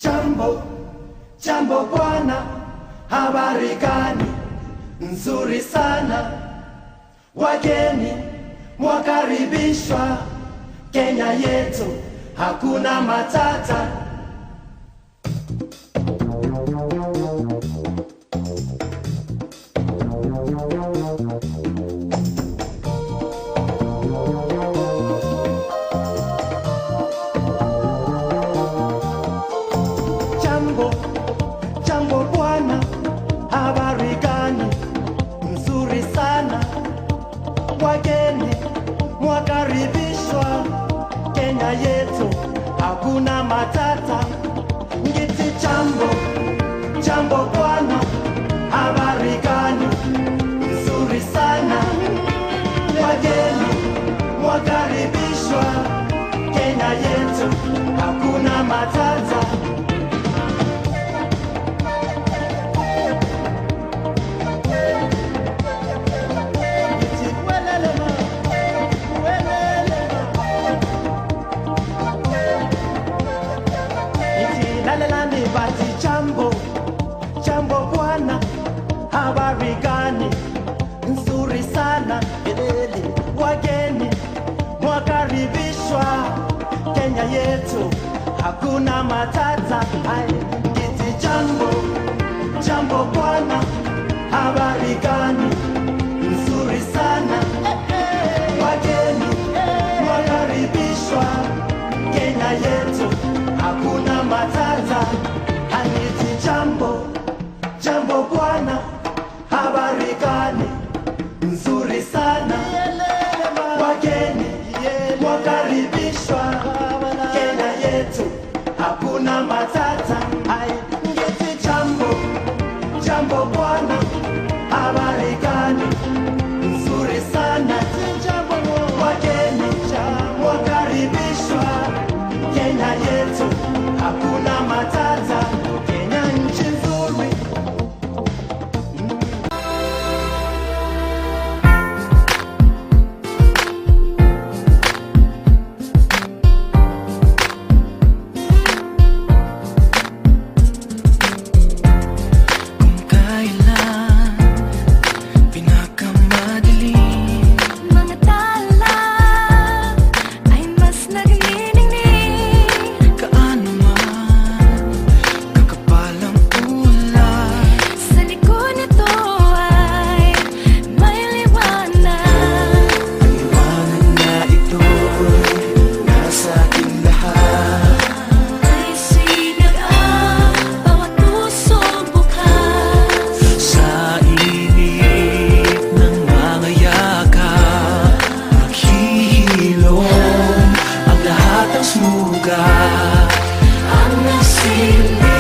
Jambo, jambo bwana, habari gani? Nzuri sana, wageni mwakaribishwa. Kenya yetu hakuna matata. Jambo, jambo bwana, habari gani? Nzuri sana, wageni mwakaribishwa. Kenya yetu hakuna matata. Ngiti jambo, jambo bwana, habari gani? Nzuri sana, wageni mwakaribishwa. Kenya yetu hakuna matata. Bati jambo, jambo bwana, habari gani? Nzuri sana, wageni mwakaribishwa. Kenya yetu hakuna matata. Ngiti jambo, jambo bwana, habari gani? Nzuri sana, wageni mwakaribishwa. Kenya yetu hakuna matata. Ngiti jambo, jambo bwana, habari gani? Nzuri sana, wageni mwakaribishwa. Kenya yetu hakuna matata. Ngiti jambo, jambo bwana, habari gani? Nzuri sana, wageni mwakaribishwa. Kenya yetu hakuna matata. Kenya nchi nzuri. Kung kailan pinakamadilim, mga tala ay mas nagnginingning. kaano man kakapal ang ulay, Sa likod nito ay may liwanag. liwanag na ito'y nasa ating lahat. Ay sinag ang bawat pusong bukas. Sa init ng mga yakap, maghihilom ang lahat ng sugat. Ang nagsilbi